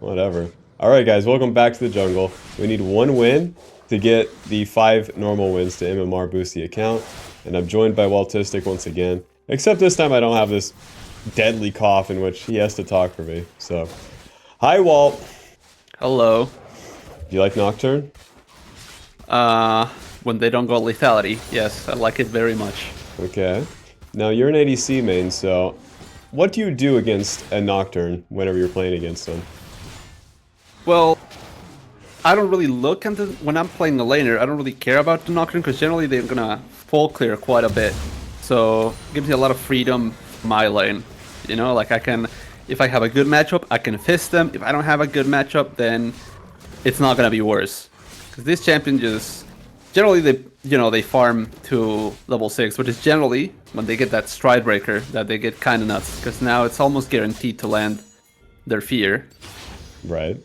Whatever. Alright guys, welcome back to the jungle. We need one win to get the 5 normal wins to MMR boost the account. And I'm joined by Waltistic once again. Except this time I don't have this deadly cough in which he has to talk for me. So, hi Walt. Hello. Do you like Nocturne? When they don't go lethality, yes, I like it very much. Okay. Now you're an ADC main, so what do you do against a Nocturne whenever you're playing against them? Well, I don't really look into when I'm playing the laner. I don't really care about the Nocturne because generally they're gonna full clear quite a bit, so it gives me a lot of freedom in my lane. You know, like I can, if I have a good matchup, I can fist them. If I don't have a good matchup, then it's not gonna be worse. Because this champion just generally they farm to level 6, which is generally when they get that stride breaker that they get kind of nuts because now it's almost guaranteed to land their fear. Right.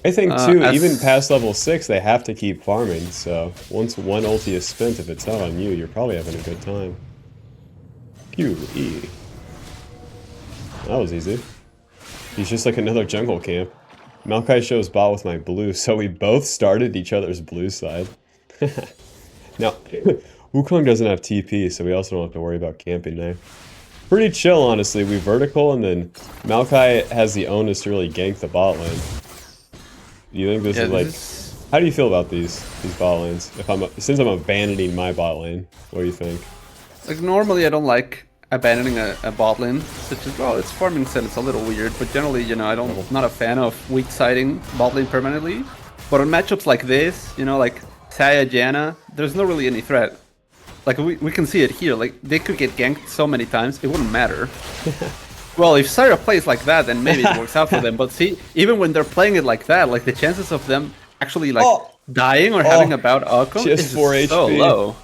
I think too, even past level 6, they have to keep farming, so once one ulti is spent, if it's not on you, you're probably having a good time. QE. That was easy. He's just like another jungle camp. Maokai shows bot with my blue, so we both started each other's blue side. Now, Wukong doesn't have TP, so we also don't have to worry about camping now. Pretty chill, honestly. We vertical, and then Maokai has the onus to really gank the bot lane. Do you think this is like... How do you feel about these bot lanes? Since I'm abandoning my bot lane, what do you think? Like normally I don't like abandoning a bot lane, such as, well, it's farming set, it's a little weird, but generally, you know, I'm not a fan of weak siding bot lane permanently. But on matchups like this, you know, like Sawyer, Janna, there's not really any threat. Like we can see it here, like they could get ganked so many times, it wouldn't matter. Well, if Sawyer plays like that, then maybe it works out for them. But see, even when they're playing it like that, like the chances of them actually like dying or having a bad outcome is just 4 so low.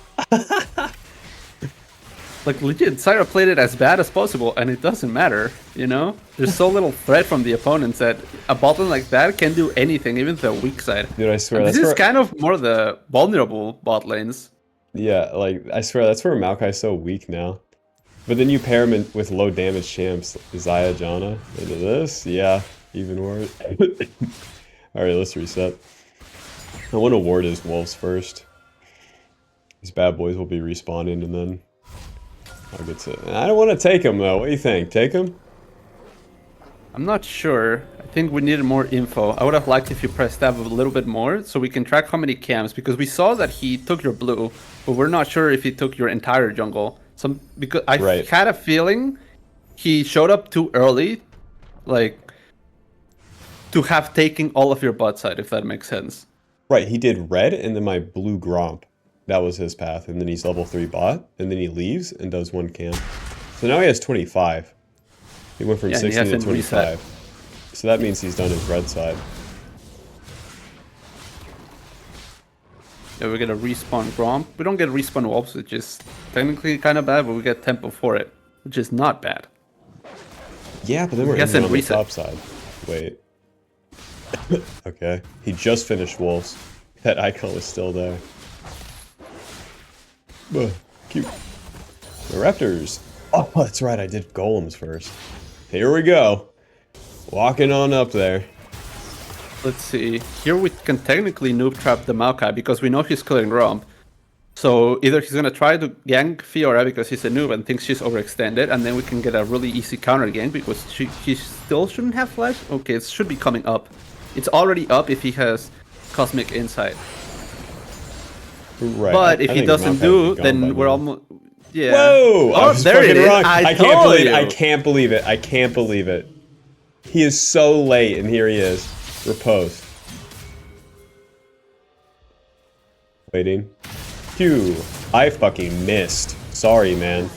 Like legit, Sawyer played it as bad as possible, and it doesn't matter. You know, there's so little threat from the opponents that a bot lane like that can do anything, even the weak side. Dude, I swear this is kind of more the vulnerable bot lanes. Yeah, like I swear that's where Maokai's so weak now. But then you pair him with low damage champs, Xayah, Janna, into this? Yeah, even worse. Alright, let's reset. I want to ward his wolves first. These bad boys will be respawning and then I'll get to... I don't want to take him though, what do you think? Take him? I'm not sure. I think we needed more info. I would have liked if you pressed tab a little bit more so we can track how many camps, because we saw that he took your blue, but we're not sure if he took your entire jungle. So, because I had a feeling he showed up too early, like, to have taken all of your bot side, if that makes sense. Right, he did red and then my blue Gromp. That was his path, and then he's level 3 bot, and then he leaves and does 1 camp. So now he has 25. He went from 16 to 25. Reset. So that means he's done his red side. Yeah, we get a respawn Gromp. We don't get respawn Wolves, which is technically kind of bad, but we get tempo for it, which is not bad. Yeah, but then we're on the top side. Wait. Okay. He just finished Wolves. That icon was still there. Cute. The Raptors. Oh, that's right, I did Golems first. Here we go. Walking on up there. Let's see. Here we can technically noob trap the Maokai because we know he's killing Gromp. So either he's gonna try to gank Fiora because he's a noob and thinks she's overextended, and then we can get a really easy counter gank because she still shouldn't have flash. Okay, it should be coming up. It's already up if he has Cosmic Insight. Right. But if he doesn't do, then we're almost... Yeah. Whoa! Oh, there it is. Wrong. I can't believe it. I can't believe it. He is so late, and here he is. Riposte. Waiting. Q. I fucking missed. Sorry, man.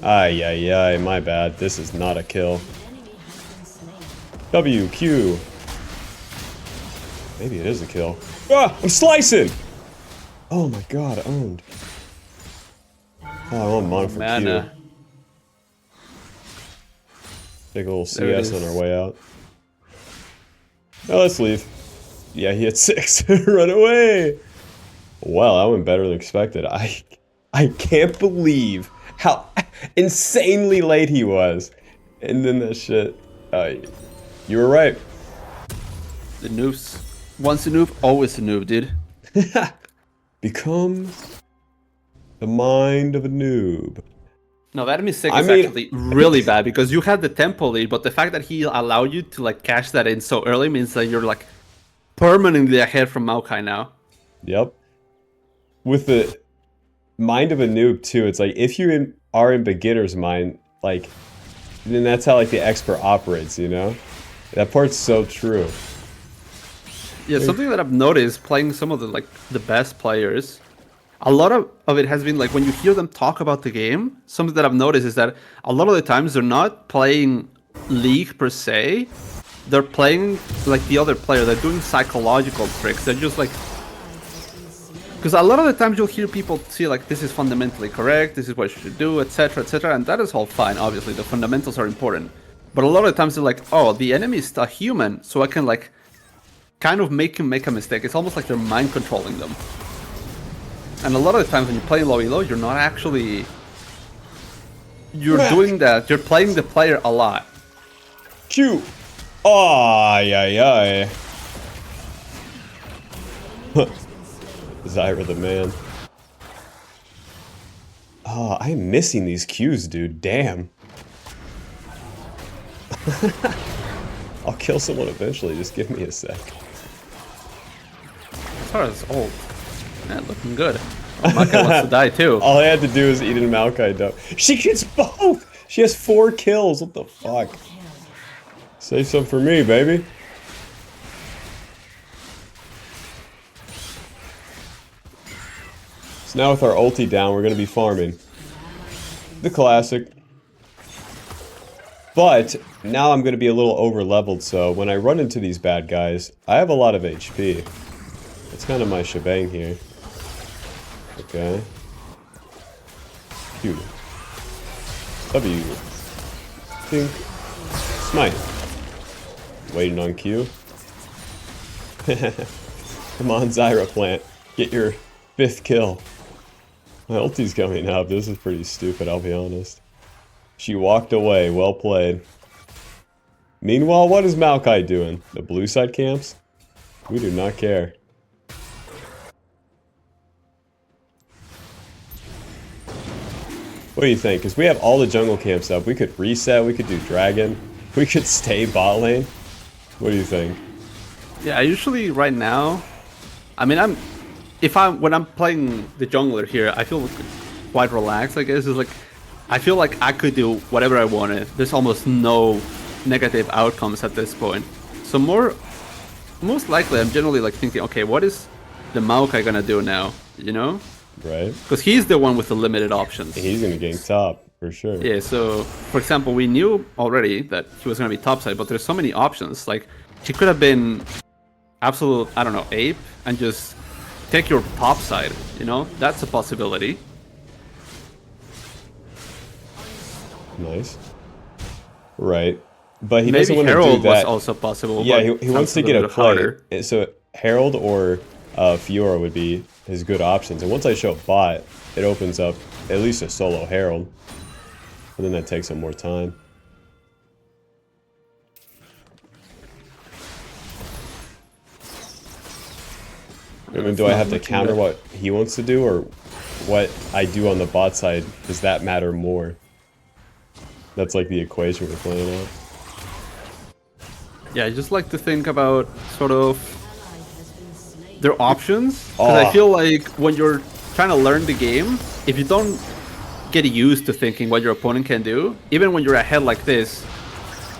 Ay, ay, ay, my bad. This is not a kill. W, Q. Maybe it is a kill. Ah! I'm slicing! Oh my god, owned. Oh, I want mono for Q. Take a little CS on our way out. Oh, let's leave. Yeah, he had 6. Run away! Well, that went better than expected. I can't believe how insanely late he was. And then that shit... You were right. The noobs. Once a noob, always a noob, dude. Become the mind of a noob. No, that mistake I is mean- actually really bad because you had the tempo lead, but the fact that he allowed you to like cash that in so early means that you're like permanently ahead from Maokai now. Yep. With the mind of a noob too, it's like if you are in beginner's mind, like then that's how like the expert operates, you know? That part's so true. Yeah, something that I've noticed playing some of the best players, a lot of it has been like when you hear them talk about the game, something that I've noticed is that a lot of the times they're not playing League per se, they're playing like the other player, they're doing psychological tricks, they're just like... Because a lot of the times you'll hear people say like, this is fundamentally correct, this is what you should do, etc, etc, and that is all fine, obviously, the fundamentals are important. But a lot of the times they're like, oh, the enemy is a human, so I can like kind of make him make a mistake. It's almost like they're mind controlling them. And a lot of the times when you're playing low elo, you're not actually... You're doing that, you're playing the player a lot. Q. Ay, ay, ay. Zyra the man. Oh, I'm missing these Qs, dude. Damn. I'll kill someone eventually. Just give me a sec. As far as old, man, looking good. Oh, Maokai wants to die too. All I had to do is eat an Maokai dough. She gets both! She has 4 kills. What the fuck? Save some for me, baby. So now with our ulti down, we're going to be farming. The classic. But now I'm going to be a little over leveled, so when I run into these bad guys, I have a lot of HP. That's kind of my shebang here. Okay. Q. W. Think. Smite. Waiting on Q. Come on, Zyra plant. Get your 5th kill. My ulti's coming up. This is pretty stupid, I'll be honest. She walked away. Well played. Meanwhile, what is Maokai doing? The blue side camps? We do not care. What do you think? Because we have all the jungle camps up. We could reset. We could do dragon. We could stay bot lane. What do you think? Yeah, I usually right now, I mean, when I'm playing the jungler here, I feel quite relaxed. I guess it's like I feel like I could do whatever I wanted. There's almost no negative outcomes at this point. So most likely, I'm generally like thinking, okay, what is the Maokai gonna do now? You know? Right. Because he's the one with the limited options. He's gonna gank top for sure. Yeah. So, for example, we knew already that he was gonna be topside, but there's so many options. Like he could have been absolute, I don't know, ape and just take your top side, you know? That's a possibility. Nice. Right. But he Maybe doesn't want to do Herald was that. also possible. Yeah, but he wants to sounds get a bit play. harder. So Herald or Fiora would be his good options. And once I show bot, it opens up at least a solo Herald. And then that takes him more time. I mean, do I have to counter what he wants to do, or what I do on the bot side? Does that matter more? That's like the equation we're playing out. Yeah, I just like to think about sort of their options. Because Oh. I feel like when you're trying to learn the game, if you don't get used to thinking what your opponent can do, even when you're ahead like this,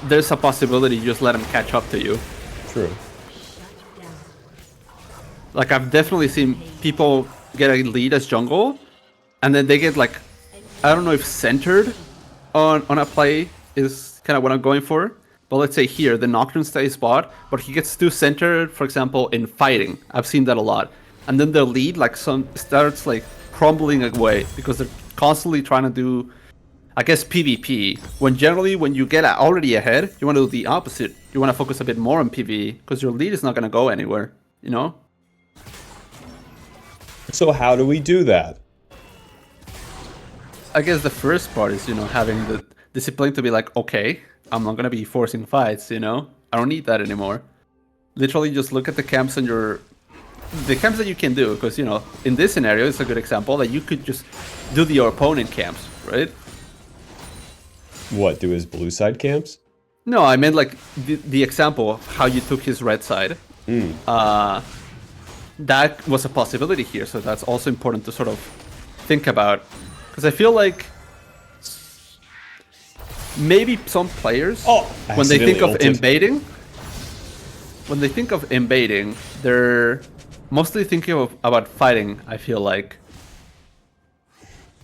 there's a possibility you just let them catch up to you. True. Like, I've definitely seen people get a lead as jungle, and then they get, like, I don't know if centered on a play is kind of what I'm going for. But let's say here, the Nocturne stays bot, but he gets too centered, for example, in fighting. I've seen that a lot. And then the lead, like, starts, like, crumbling away because they're constantly trying to do, I guess, PvP. When generally, when you get already ahead, you want to do the opposite. You want to focus a bit more on PvE because your lead is not going to go anywhere, you know? So how do we do that? I guess the first part is, you know, having the discipline to be like, okay, I'm not going to be forcing fights, you know? I don't need that anymore. Literally just look at the camps on the camps that you can do, because, you know, in this scenario, it's a good example that you could just do your opponent camps, right? What, do his blue side camps? No, I meant like the example of how you took his red side. That was a possibility here, so that's also important to sort of think about. Because I feel like maybe some players, when they think of invading, they're mostly thinking about fighting, I feel like.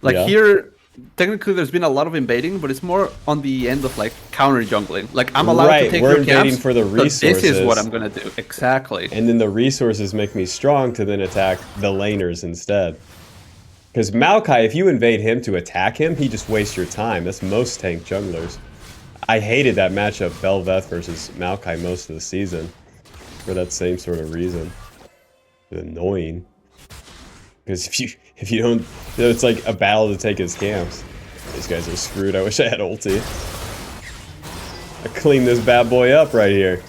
Like here, technically there's been a lot of invading, but it's more on the end of like counter jungling. Like I'm allowed to take your camps, for the resources. This is what I'm gonna do. Exactly. And then the resources make me strong to then attack the laners instead. Because Maokai, if you invade him to attack him, he just wastes your time. That's most tank junglers. I hated that matchup, Bel'Veth versus Maokai, most of the season. For that same sort of reason. It's annoying. Because if you don't, it's like a battle to take his camps. These guys are screwed. I wish I had ulti. I cleaned this bad boy up right here.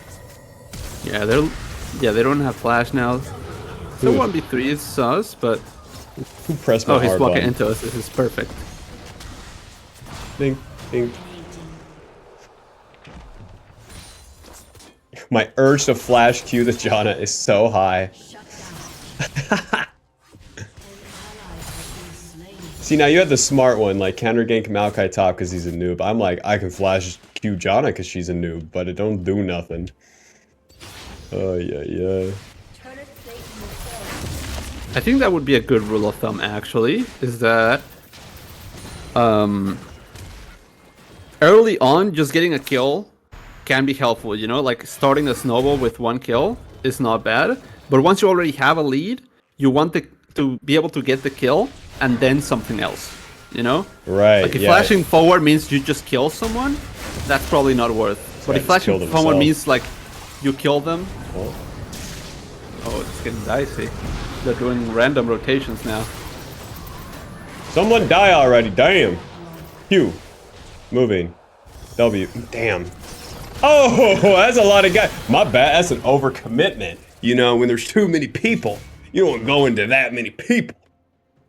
Yeah, they don't have flash now. So 1v3 is sus, but who pressed my he's R walking button? into us. This is perfect. Ding, ding. My urge to flash Q the Janna is so high. See, now you had the smart one, like counter gank Maokai top because he's a noob. I'm like, I can flash Q Janna because she's a noob, but it don't do nothing. Oh, yeah. I think that would be a good rule of thumb, actually, is that early on, just getting a kill can be helpful, you know? Like, starting a snowball with 1 kill is not bad, but once you already have a lead, you want to be able to get the kill and then something else, you know? Right, like if flashing forward means you just kill someone, that's probably not worth. But if flashing forward means like you kill them, oh, it's getting dicey. They're doing random rotations now. Someone die already, damn. Q. Moving. W. Damn. Oh, that's a lot of guys. My bad, that's an overcommitment. You know, when there's too many people, you don't go into that many people.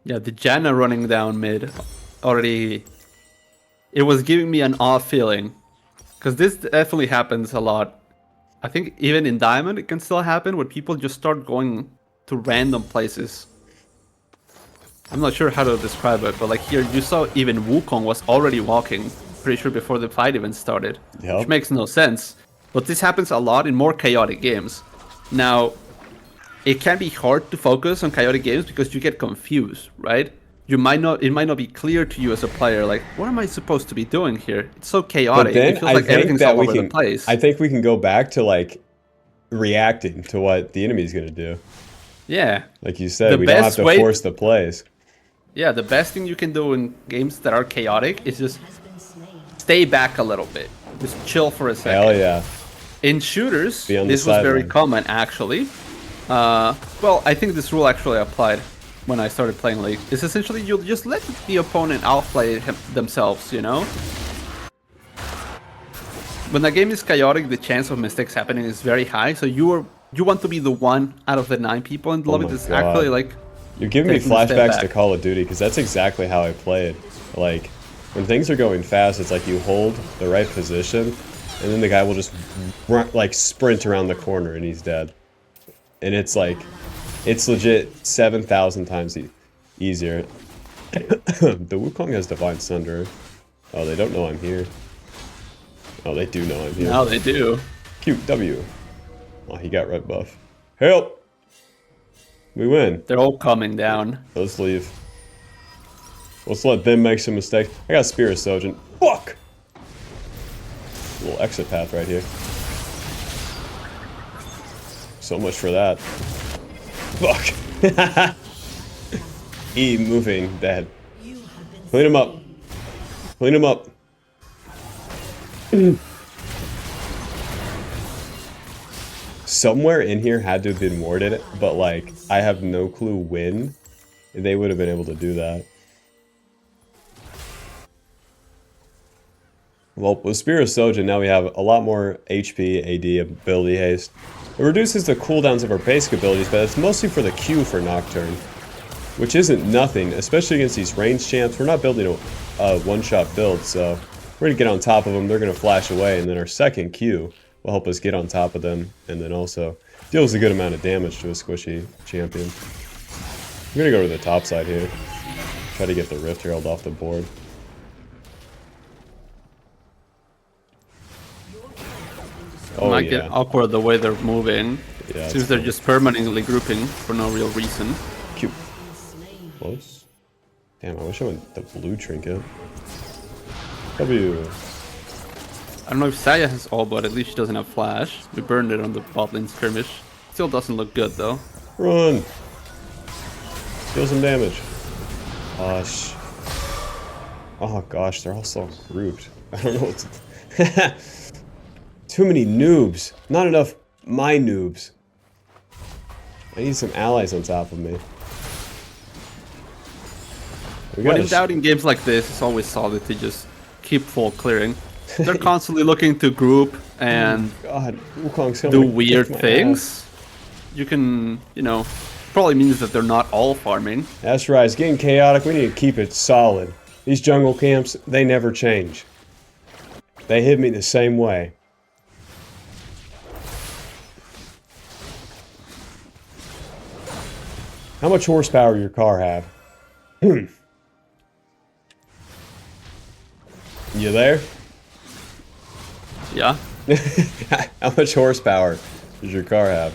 Yeah, the Janna running down mid already, it was giving me an off feeling. Because this definitely happens a lot. I think even in Diamond it can still happen when people just start going to random places. I'm not sure how to describe it, but like here you saw even Wukong was already walking, pretty sure before the fight even started. Yep. Which makes no sense. But this happens a lot in more chaotic games. Now, it can be hard to focus on chaotic games because you get confused, right? It might not be clear to you as a player, like, what am I supposed to be doing here? It's so chaotic. But then it feels like everything's all over the place. I think we can go back to like reacting to what the enemy's gonna do. Yeah. Like you said, we don't have to force the plays. Yeah, the best thing you can do in games that are chaotic is just stay back a little bit. Just chill for a second. Hell yeah. In shooters, this was very common, actually. Well, I think this rule actually applied when I started playing League. It's essentially you'll just let the opponent outplay themselves, you know? When a game is chaotic, the chance of mistakes happening is very high, so you want to be the one out of the 9 people in the lobby that's actually like... You're giving me flashbacks to Call of Duty, because that's exactly how I played. Like, when things are going fast, it's like you hold the right position, and then the guy will just run, like sprint around the corner and he's dead. And it's like, it's legit 7,000 times easier. The Wukong has Divine Sunder. Oh, they don't know I'm here. Oh, they do know I'm here. Now they do. Q, W. Oh, he got red buff. Help! We win. They're all coming down. Let's leave. Let's let them make some mistakes. I got Spirit Sojourn. Fuck! Little exit path right here. So much for that. Fuck! E moving, dead. Clean him up. Clean him up. Somewhere in here had to have been warded, but like, I have no clue when they would have been able to do that. Well, with Spear of Sojin, now we have a lot more HP, AD, ability haste. It reduces the cooldowns of our basic abilities, but it's mostly for the Q for Nocturne, which isn't nothing, especially against these ranged champs. We're not building a one-shot build, so we're going to get on top of them, they're going to flash away, and then our second Q will help us get on top of them, and then also deals a good amount of damage to a squishy champion. I'm going to go to the top side here, try to get the Rift Herald off the board. Oh, might get awkward the way they're moving. Yeah, seems they're just permanently grouping for no real reason. Cute. Close. Damn, I wish I went the blue trinket. W. I don't know if Sawyer has all, but at least she doesn't have flash. We burned it on the bot lane skirmish. Still doesn't look good though. Run! Deal some damage. Gosh. Oh gosh, they're all so grouped. I don't know what to... Too many noobs. Not enough my noobs. I need some allies on top of me. When in doubt in games like this, it's always solid to just keep full clearing. They're constantly looking to group and do weird things. You can, you know, probably means that they're not all farming. That's right, it's getting chaotic. We need to keep it solid. These jungle camps, they never change. They hit me the same way. How much horsepower your car have? You there? Yeah. How much horsepower does your car have?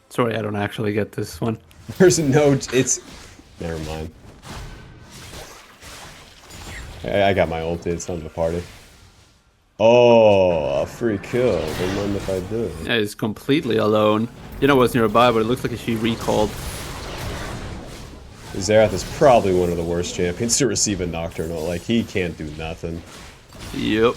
Sorry, I don't actually get this one. There's no... It's... Never mind. I got my ulti. It's time to party. Oh, a free kill. Don't mind if I do. Yeah, he's completely alone. You know what's nearby, but it looks like she recalled. Xerath is probably one of the worst champions to receive a Nocturnal. Like, he can't do nothing. Yep.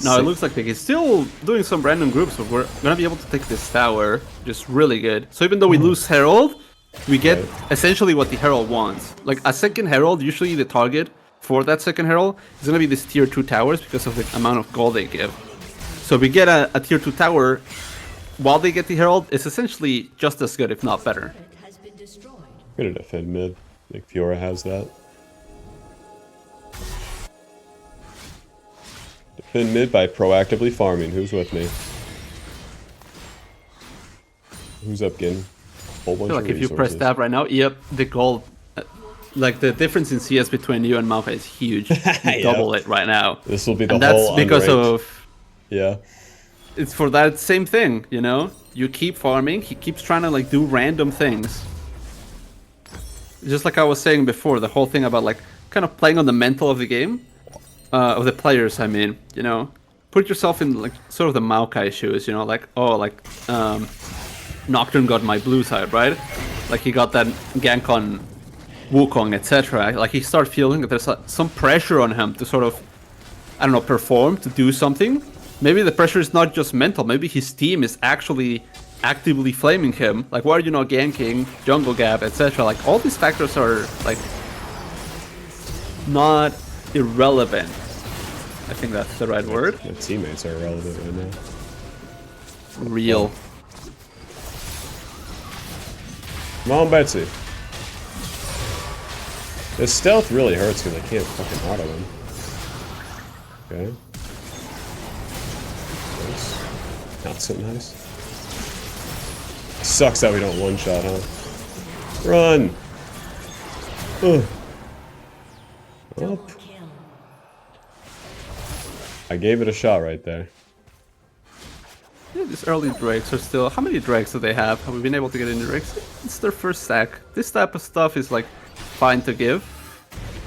No, it looks like he's still doing some random groups, but we're gonna be able to take this tower, just really good. So even though we lose Herald, we get essentially what the Herald wants. Like, a second Herald, usually the target for that second Herald is gonna be this tier 2 towers because of the amount of gold they give. So if we get a tier 2 tower while they get the Herald, it's essentially just as good, if not better. I'm gonna defend mid. I think Fiora has that. Defend mid by proactively farming. Who's with me? Who's up, Gin? Whole bunch I feel like if you press tab right now, yep, the gold, like the difference in CS between you and Maokai is huge. You double it right now. This will be the and whole that's because underage. of... Yeah. It's for that same thing, you know? You keep farming, he keeps trying to like do random things. Just like I was saying before, the whole thing about like kind of playing on the mental of the game, of the players, I mean, you know? Put yourself in like sort of the Maokai shoes, you know, like, oh, like, Nocturne got my blue side, right? Like he got that gank on Wukong, etc. Like he started feeling that there's some pressure on him to sort of, I don't know, perform, to do something. Maybe the pressure is not just mental, maybe his team is actually actively flaming him. Like, why are you not ganking, jungle gap, etc. Like, all these factors are, like, not irrelevant. I think that's the right word. My teammates are irrelevant right now. Real. Come on, Betsy. This stealth really hurts because I can't fucking auto him. Okay. Nice. Not so nice. Sucks that we don't one-shot, huh? Run! Up. I gave it a shot right there. Yeah, these early drakes are still... How many drakes do they have? Have we been able to get any drakes? It's their first stack. This type of stuff is, like, fine to give.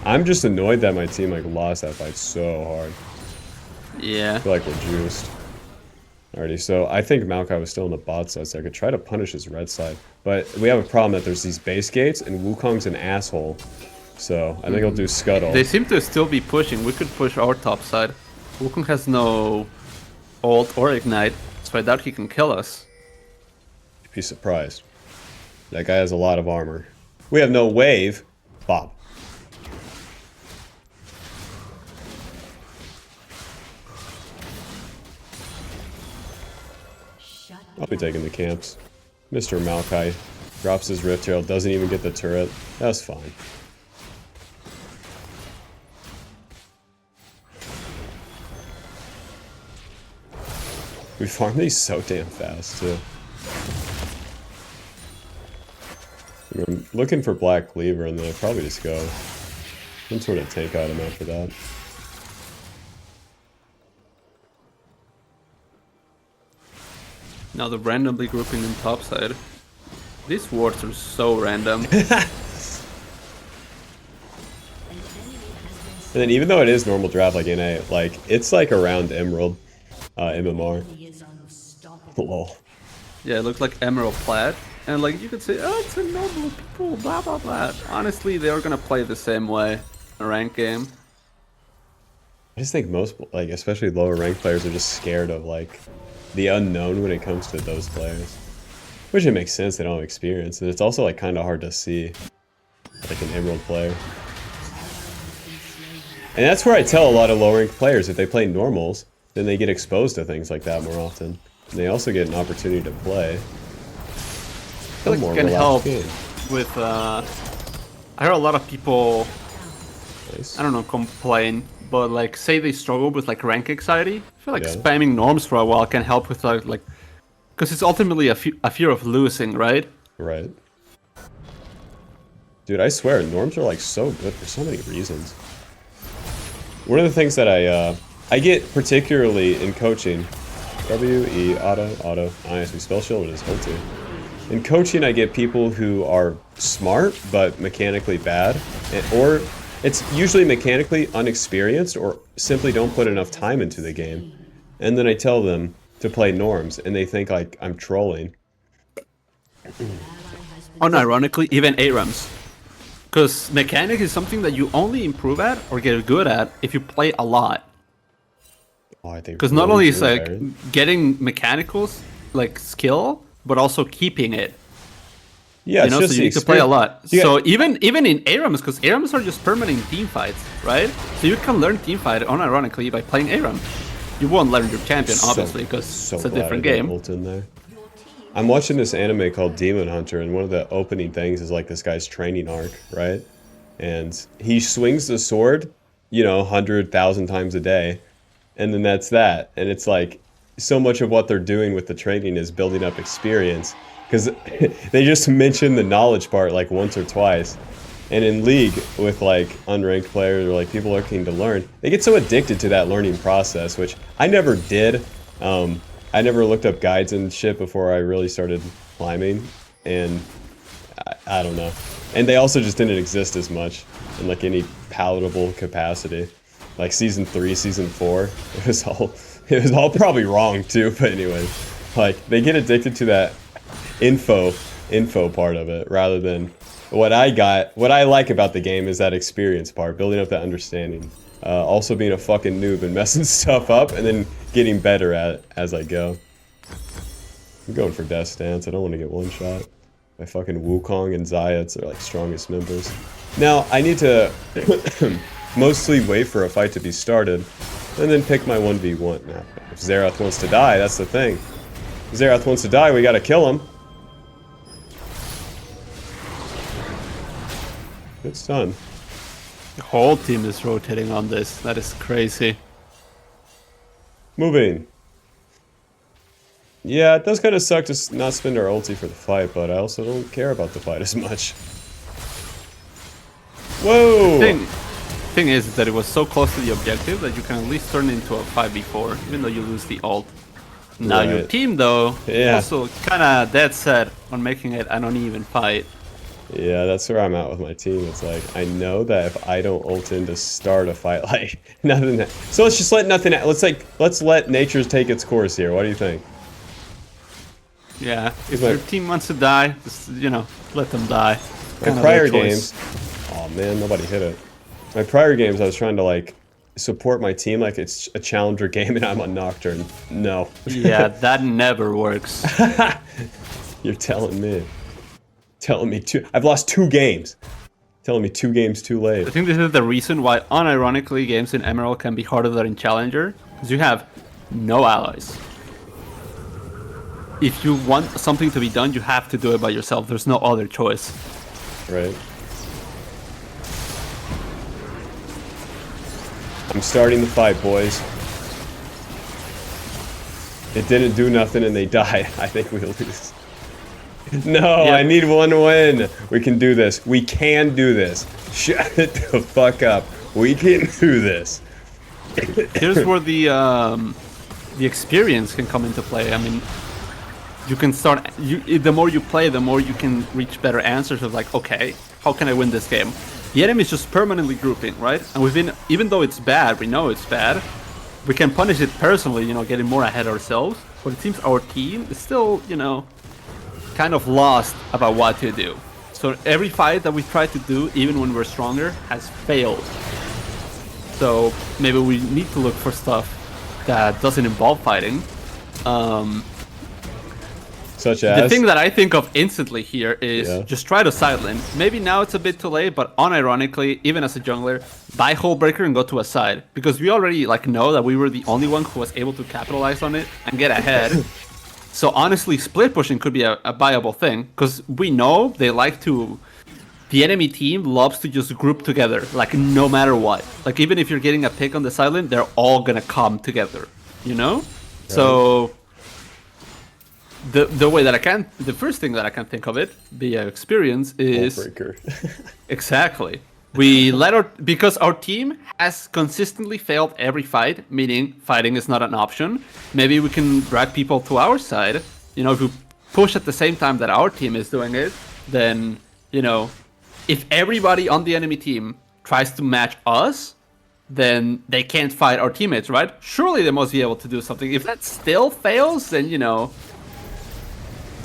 I'm just annoyed that my team, like, lost that fight so hard. Yeah. I feel like we're juiced. Alrighty, so I think Maokai was still on the bot side, so I could try to punish his red side. But we have a problem that there's these base gates, and Wukong's an asshole. So, I think he'll do Scuttle. They seem to still be pushing. We could push our top side. Wukong has no ult or ignite, so I doubt he can kill us. You'd be surprised. That guy has a lot of armor. We have no wave. Bob. I'll be taking the camps. Mr. Maokai drops his Rift Herald, doesn't even get the turret. That's fine. We farm these so damn fast, too. I'm looking for Black Cleaver, and then I'll probably just go some sort of tank item after that. Now the randomly grouping in topside. These wards are so random. And then even though it is normal draft like NA, like, it's like around Emerald, MMR. Lol. Yeah, it looks like Emerald Plat. And like you could say, oh, it's a normal people, blah blah blah. Honestly, they're gonna play the same way in a ranked game. I just think most, like, especially lower ranked players are just scared of, like, the unknown when it comes to those players. Which it makes sense, they don't have experience. And it's also, like, kind of hard to see, like, an Emerald player. And that's where I tell a lot of low-ranked players, if they play normals, then they get exposed to things like that more often. And they also get an opportunity to play. I feel like it can help with, I hear a lot of people, Nice. I don't know, complain, but like, say they struggle with like rank anxiety. I feel like Yeah. spamming norms for a while can help with like, because it's ultimately a fear of losing, right? Right. Dude, I swear, norms are like so good for so many reasons. One of the things that I get particularly in coaching, W-E, auto, nice, we spell shield with his ult too. In coaching, I get people who are smart, but mechanically bad, or it's usually mechanically unexperienced, or simply don't put enough time into the game. And then I tell them to play norms, and they think like I'm trolling. Unironically, even ARAMs. Because mechanic is something that you only improve at or get good at if you play a lot. Oh, I think Because not only is like getting mechanicals like skill, but also keeping it. yeah, You know, so you need to play a lot. So even in ARAMs, because ARAMs are just permanent team fights, right? So you can learn team fight unironically by playing ARAM. You won't learn your champion, obviously, because it's a different game. Ult in there. I'm watching this anime called Demon Hunter, and one of the opening things is like this guy's training arc, right? And he swings the sword, you know, 100,000 times a day, and then that's that. And it's like, so much of what they're doing with the training is building up experience, because they just mention the knowledge part like once or twice. And in League, with like unranked players or like people looking to learn, they get so addicted to that learning process, which I never did. I never looked up guides and shit before I really started climbing, and I don't know. And they also just didn't exist as much in like any palatable capacity. Like season 3, season 4, it was all probably wrong too, but anyways, like they get addicted to that info part of it rather than what I like about the game is that experience part, building up that understanding. Also being a fucking noob and messing stuff up and then getting better at it as I go. I'm going for Death Stance. I don't want to get one shot. My fucking Wukong and Zayats are like strongest members. Now, I need to mostly wait for a fight to be started and then pick my 1v1. Now, if Xerath wants to die, that's the thing. If Xerath wants to die, we gotta kill him. Good stun. The whole team is rotating on this. That is crazy. Moving. Yeah, it does kind of suck to not spend our ulti for the fight, but I also don't care about the fight as much. Whoa! Thing is that it was so close to the objective that you can at least turn it into a 5v4, even though you lose the ult. Now your Right. team, though, Yeah. also kind of dead set on making it an uneven fight. Yeah, that's where I'm at with my team. It's like, I know that if I don't ult in to start a fight, like, nothing. So let's just let nothing, let's let nature take its course here. What do you think? Yeah, if like- your team wants to die, just, you know, let them die. My Kinda prior their choice. games, oh man, nobody hit it. My prior games, I was trying to like support my team like it's a challenger game and I'm on Nocturne. No. Yeah, that never works. You're telling me. Telling me I've lost 2 games. Telling me 2 games too I late. think this is the reason why, unironically, games in Emerald can be harder than in Challenger, because you have no allies. if you want something to be done, you have to do it by yourself. There's no other choice. Right. I'm starting the fight, boys. It didn't do nothing and they died. I think we lose. No, Yep. I need one win. We can do this. We can do this. Shut the fuck up. We can do this. Here's where the experience can come into play. I mean, you can start. The more you play, the more you can reach better answers of like, okay, how can I win this game? The enemy is just permanently grouping, right? And we've been, even though it's bad, we know it's bad. We can punish it personally, you know, getting more ahead ourselves. But it seems our team is still, you know, kind of lost about what to do. So every fight that we try to do, even when we're stronger, has failed. So maybe we need to look for stuff that doesn't involve fighting. Such as? The thing that I think of instantly here is just try to sideline. Maybe now it's a bit too late, but unironically, even as a jungler, buy Hullbreaker and go to a side. Because we already like know that we were the only one who was able to capitalize on it and get ahead. So honestly, split pushing could be a viable thing. Because we know they like to... The enemy team loves to just group together, like no matter what. Like even if you're getting a pick on the sideline, they're all gonna come together, you know? Right. So... The way that the first thing that I can think of it, via experience, is exactly. We because our team has consistently failed every fight, meaning fighting is not an option. Maybe we can drag people to our side. You know, if we push at the same time that our team is doing it, then, you know, if everybody on the enemy team tries to match us, then they can't fight our teammates, right? Surely they must be able to do something. If that still fails, then, you know,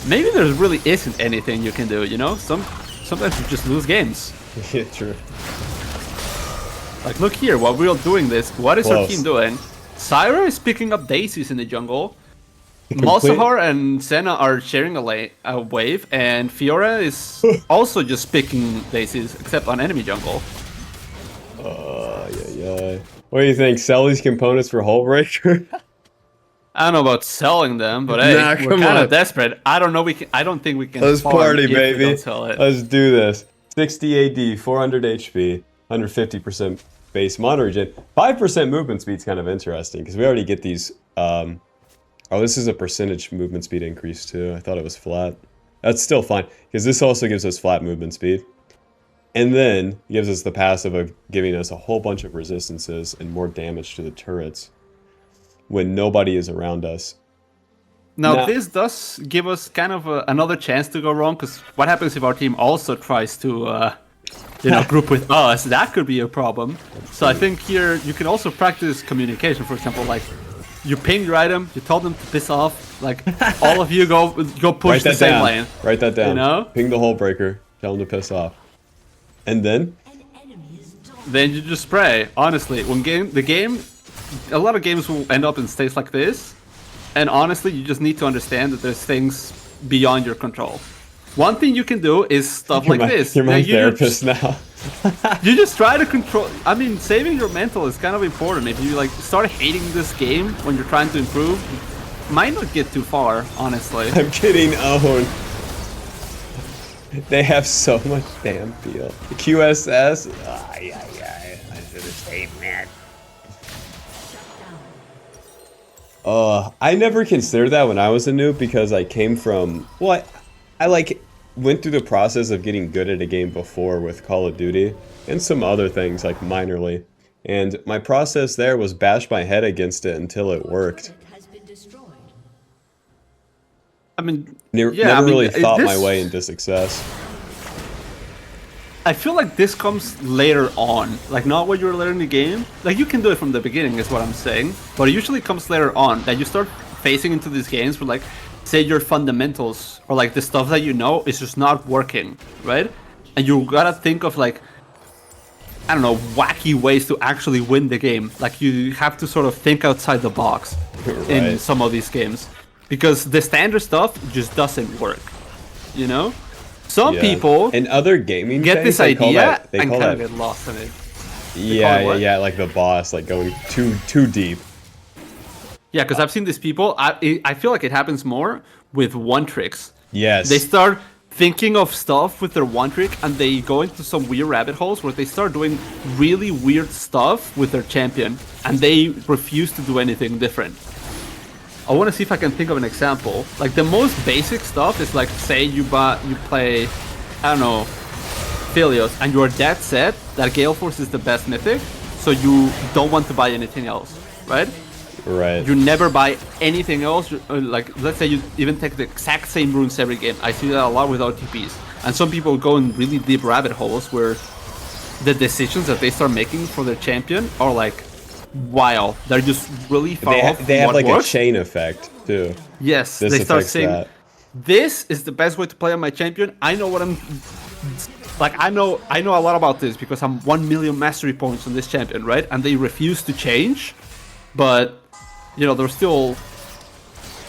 maybe there really isn't anything you can do, you know? Sometimes you just lose games. Yeah, true. Like, look here, while we're doing this, what is our team doing? Sawyer is picking up daisies in the jungle. Malzahar and Senna are sharing a wave, and Fiora is also just picking daisies, except on enemy jungle. Yeah. What do you think? Sell these components for Hullbreaker? I don't know about selling them, but hey, we're kind of desperate. I don't know. I don't think we can. Let's party, baby. Don't sell it. Let's do this. 60 AD, 400 HP, 150% base mono regen. 5% movement speed's kind of interesting because we already get these. Oh, this is a percentage movement speed increase too. I thought it was flat. That's still fine because this also gives us flat movement speed, and then gives us the passive of giving us a whole bunch of resistances and more damage to the turrets when nobody is around us. Now, this does give us kind of another chance to go wrong, because what happens if our team also tries to, you know, group with us? That could be a problem. So I think here you can also practice communication. For example, like you ping your item, you tell them to piss off, like all of you go push the same lane. Write that down. You know? Ping the Hullbreaker, tell them to piss off, and then you just spray. Honestly, a lot of games will end up in states like this, and honestly, you just need to understand that there's things beyond your control. One thing you can do is stuff like this. You're my therapist now. You just try to control. I mean, saving your mental is kind of important. If you like start hating this game when you're trying to improve, you might not get too far, honestly. I'm getting owned. They have so much damn feel. The QSS. I should have saved that. I never considered that when I was a noob because I came from, well, I like went through the process of getting good at a game before with Call of Duty and some other things like minorly. And my process there was bash my head against it until it worked. I mean, never really thought my way into success. I feel like this comes later on, like not when you're learning the game. Like you can do it from the beginning is what I'm saying, but it usually comes later on that you start facing into these games where like, say your fundamentals or like the stuff that you know is just not working, right? And you gotta think of like, I don't know, wacky ways to actually win the game. Like you have to sort of think outside the box in some of these games because the standard stuff just doesn't work, you know? Some people and other gaming get this idea and kind of get lost in it. Yeah, like the boss, like going too deep. Yeah, because I've seen these people. I feel like it happens more with one tricks. Yes. They start thinking of stuff with their one trick, and they go into some weird rabbit holes where they start doing really weird stuff with their champion, and they refuse to do anything different. I want to see if I can think of an example. Like the most basic stuff is like, say you play, I don't know, Philios, and you're dead set that Gale Force is the best mythic, so you don't want to buy anything else, right? Right. You never buy anything else. Like, let's say you even take the exact same runes every game. I see that a lot with OTPs. And some people go in really deep rabbit holes where the decisions that they start making for their champion are like, wow, they're just really far off. They have like works. a chain effect too. Yes, This they start affects saying, that. this is the best way to play on my champion. I know what I'm... Like, I know a lot about this because I'm 1 million mastery points on this champion, right? And they refuse to change, but... You know, they're still...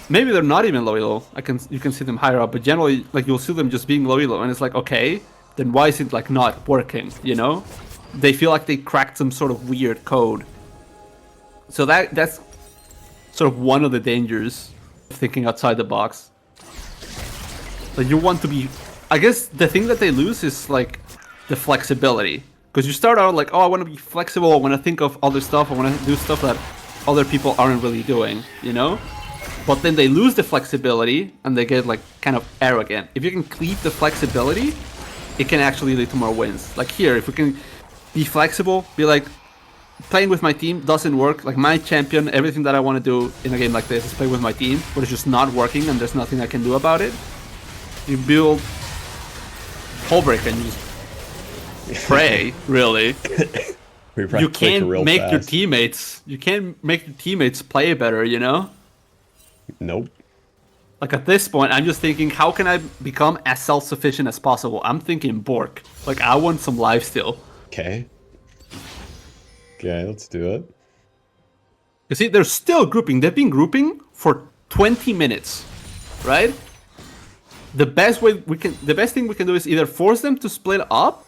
Maybe they're not even low elo. You can see them higher up, but generally, like, you'll see them just being low elo, and it's like, okay, then why is it, like, not working, you know? They feel like they cracked some sort of weird code. So that's sort of one of the dangers of thinking outside the box. Like, you want to be... I guess the thing that they lose is, like, the flexibility. Because you start out like, oh, I want to be flexible, I want to think of other stuff, I want to do stuff that other people aren't really doing, you know? But then they lose the flexibility and they get like kind of arrogant. If you can keep the flexibility, it can actually lead to more wins. Like here, if we can be flexible, be like, playing with my team doesn't work. Like my champion, everything that I want to do in a game like this is play with my team, but it's just not working and there's nothing I can do about it. You build Hullbreaker and you just pray, really. You can't make your teammates. You can't make your teammates play better, you know? Nope. Like at this point, I'm just thinking, how can I become as self-sufficient as possible? I'm thinking Bork. Like I want some lifesteal. Okay. Okay, let's do it. You see, they're still grouping. They've been grouping for 20 minutes, right? The best thing we can do is either force them to split up,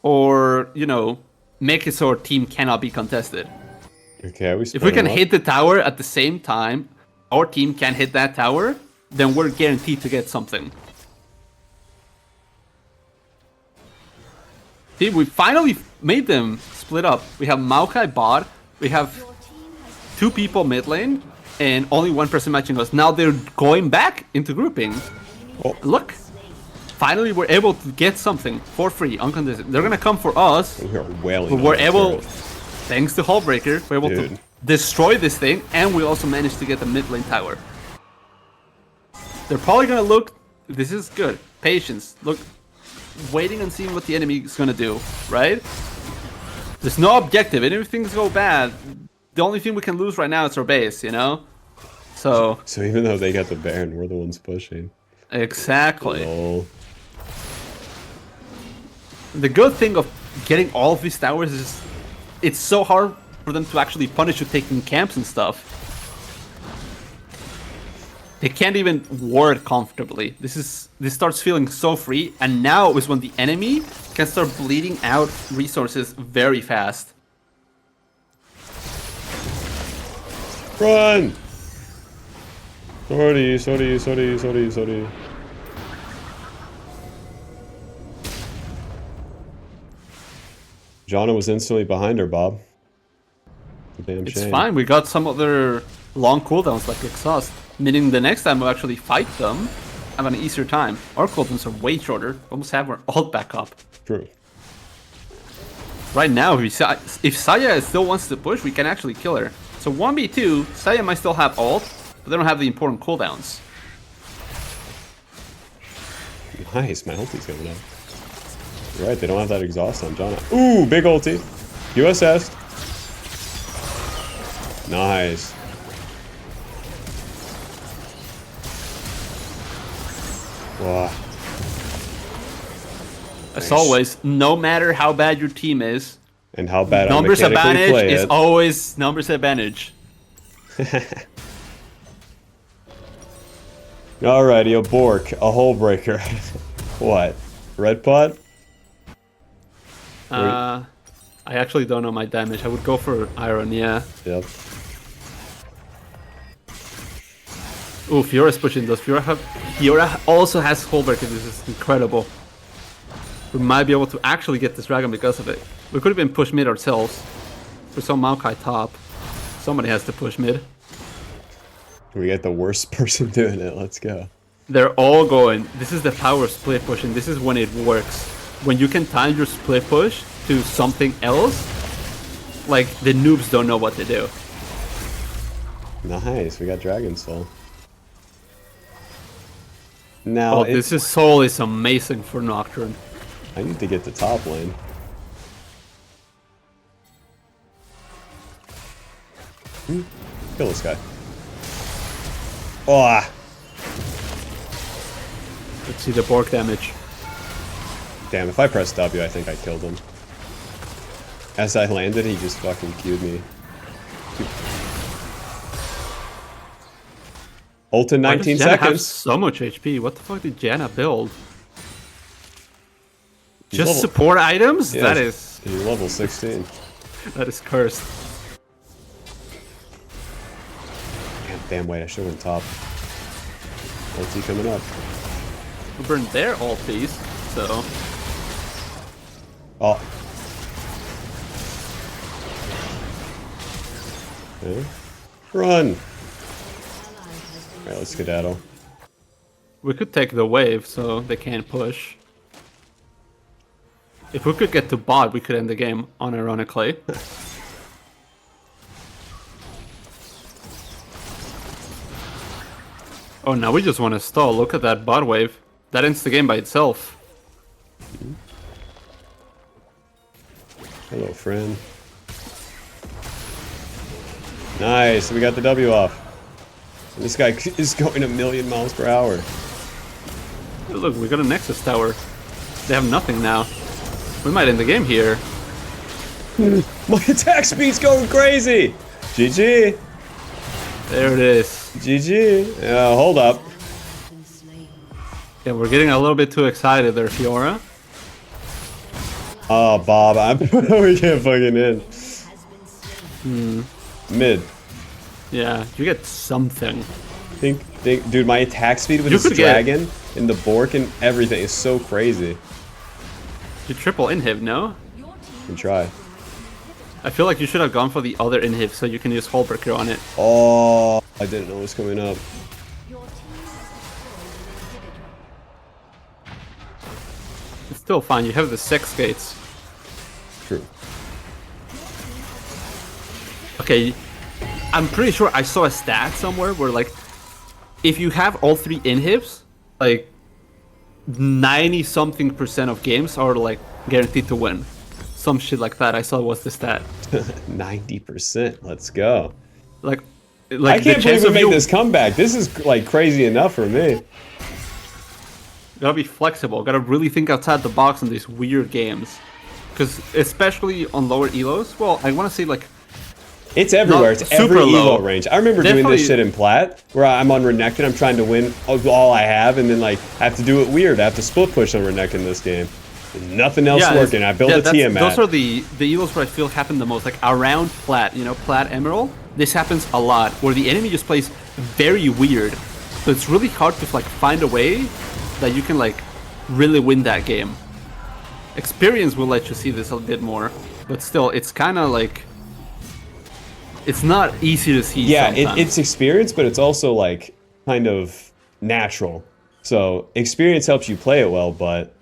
or you know, make it so our team cannot be contested. Okay, if we can hit the tower at the same time, our team can hit that tower, then we're guaranteed to get something. See, we finally made them split up. We have Maokai bot, we have 2 people mid lane, and only 1 person matching us. Now they're going back into grouping. Oh. Look, finally we're able to get something for free, uncontested. They're gonna come for us. We are wailing. But we're able, thanks to Hullbreaker, we're able to destroy this thing, and we also managed to get the mid lane tower. They're probably gonna look, this is good, patience, look, waiting and seeing what the enemy is gonna do, right? There's no objective, and if things go bad, the only thing we can lose right now is our base, you know? So even though they got the Baron, we're the ones pushing. Exactly. Oh. The good thing of getting all of these towers is it's so hard for them to actually punish you taking camps and stuff. They can't even ward comfortably. This starts feeling so free, and now is when the enemy can start bleeding out resources very fast. Run! Sorry. Janna was instantly behind her, Bob. Damn It's shame. fine, we got some other long cooldowns like Exhaust, meaning the next time we actually fight them, have an easier time. Our cooldowns are way shorter, almost have our ult back up. True. Right now, if Sawyer still wants to push, we can actually kill her. So 1v2, Sawyer might still have ult, but they don't have the important cooldowns. Nice, my ulti's going up. You're right, they don't have that exhaust on Janna. Ooh, big ulti. USS. Nice. Wow. As always, no matter how bad your team is, and how bad numbers I mechanically advantage play is it. always numbers advantage. Alrighty, a Bork, a Hullbreaker. What? Red pot? I actually don't know my damage. I would go for Iron, yeah. Yep. Oh, Fiora's pushing those. Fiora also has Hullbreaker. This is incredible. We might be able to actually get this dragon because of it. We could have been push mid ourselves. For some Maokai top. Somebody has to push mid. We get the worst person doing it. Let's go. They're all going. This is the power of split push, and this is when it works. When you can time your split push to something else, like the noobs don't know what to do. Nice, we got Dragon Soul. Now, this soul is amazing for Nocturne. I need to get to top lane. Kill this guy. Oh! Let's see the Bork damage. Damn, if I pressed W, I think I killed him. As I landed, he just fucking queued me. Ult in 19 Why does Janna have seconds. so much HP. What the fuck did Janna build? He's Just level- support items? Yeah, That is he's level 16. that is cursed. Damn, wait, I should have went top. LT coming up. We burned their ulties, so Oh. Okay. Run! Alright, let's skedaddle. we could take the wave so they can't push. If we could get to bot, we could end the game, unironically. Oh, now we just want to stall. Look at that bot wave. That ends the game by itself. Hello, friend. Nice, we got the W off. And this guy is going 1,000,000 miles per hour. Look, we got a Nexus tower. They have nothing now. We might end the game here. My attack speed's going crazy! GG! There it is. GG! Hold up. Yeah, we're getting a little bit too excited there, Fiora. Oh, Bob, we can't fucking in. Mid. Yeah, you get something. Think, dude, my attack speed with You this could get- dragon and the Bork and everything is so crazy. You triple inhib, no? Can try. I feel like you should have gone for the other inhib so you can use Hullbreaker on it. Oh, I didn't know it was coming up. It's still fine, you have the 6 gates. True. Okay, I'm pretty sure I saw a stat somewhere where, like, if you have all 3 inhibs, like, 90-something% of games are, like, guaranteed to win. Some shit like that, I saw was the stat. 90%. Let's go. Like I can't believe we made this comeback. This is like crazy enough for me. Gotta be flexible, gotta really think outside the box in these weird games. Because especially on lower elos, well, I want to say like... It's everywhere. Not It's every super low. evo range. I remember doing Definitely- this shit in Plat, where I'm on Renekton, I'm trying to win all I have, and then like I have to do it weird. I have to split push on Renekton in this game. There's nothing else working. I built a Tiamat. Those are the elos where I feel happen the most, like around Plat, you know, Plat Emerald. This happens a lot, where the enemy just plays very weird. So it's really hard to like find a way that you can like really win that game. Experience will let you see this a bit more, but still, it's kind of like... It's not easy to see. Yeah, sometimes. it's experience, but it's also like kind of natural. So experience helps you play it well, but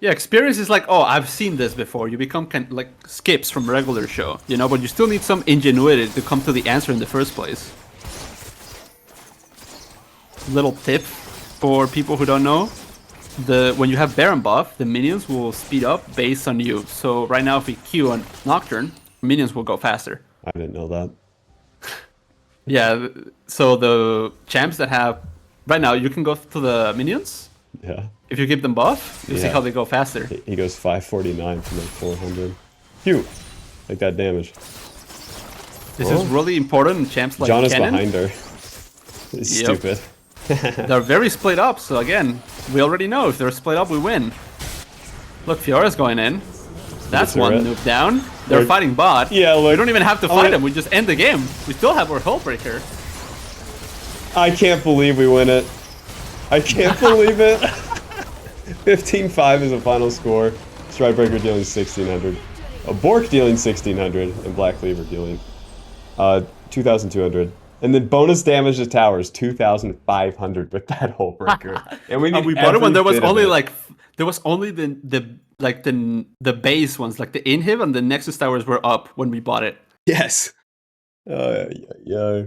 Yeah, experience is like, oh, I've seen this before. You become kind of like skips from regular show, you know, but you still need some ingenuity to come to the answer in the first place. Little tip for people who don't know. When you have Baron buff, the minions will speed up based on you. So right now if we Q on Nocturne, minions will go faster. I didn't know that. Yeah, so the champs that have... Right now, you can go to the minions. Yeah. If you give them buff, you see Yeah. how they go faster. He goes 549 from like 400. Phew. Like that damage. This is really important in champs like John is Kennen. behind her. It's Yep. stupid. They're very split up, so again, we already know if they're split up, we win. Look, Fiora's going in. That's one Red. noob down. They're Look. fighting bot. Yeah, look. We don't even have to Oh, fight yeah. them, we just end the game. We still have our Hullbreaker. I can't believe we win it. I can't believe it. 15-5 is the final score. Strikebreaker dealing 1600. A Bork dealing 1600. And Black Cleaver dealing 2200. And then bonus damage to towers 2500 with that Hull Breaker. And we need We bought it when there was every bit of only it. like there was only the base ones, like the inhib and the Nexus towers were up when we bought it. Yes. Yeah.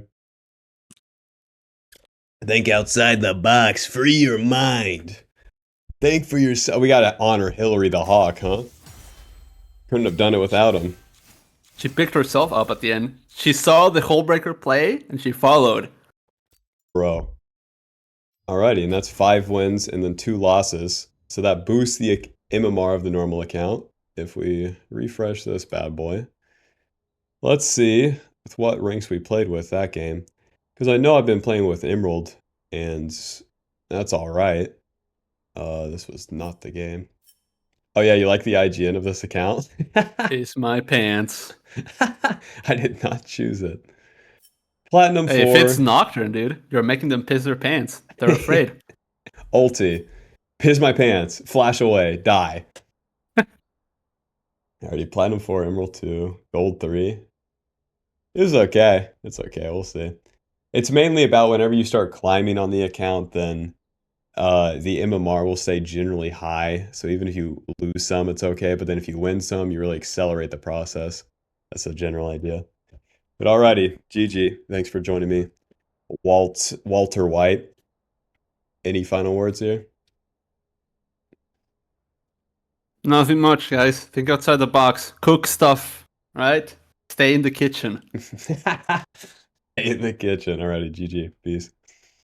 Think outside the box. Free your mind. Think for yourself. We gotta honor Hillary the Hawk, huh? Couldn't have done it without him. She picked herself up at the end. She saw the Hullbreaker play and she followed. Bro. Alrighty, and that's 5 wins and then 2 losses. So that boosts the MMR of the normal account. If we refresh this bad boy. Let's see with what ranks we played with that game. Because I know I've been playing with Emerald, and that's alright. This was not the game. Oh yeah, you like the IGN of this account? Is my pants. I did not choose it. Platinum 4. Hey, if it's Nocturne, dude, you're making them piss their pants. They're afraid. Ulti. Piss my pants. Flash away. Die. Alrighty, Platinum 4, Emerald 2, Gold 3. It was okay. It's okay, we'll see. It's mainly about whenever you start climbing on the account, then the MMR will stay generally high. So even if you lose some, it's okay. But then if you win some, you really accelerate the process. That's the general idea. But alrighty, GG. Thanks for joining me. Walter White. Any final words here? Nothing much, guys. Think outside the box. Cook stuff, right? Stay in the kitchen. In the kitchen. Alrighty, GG. Peace.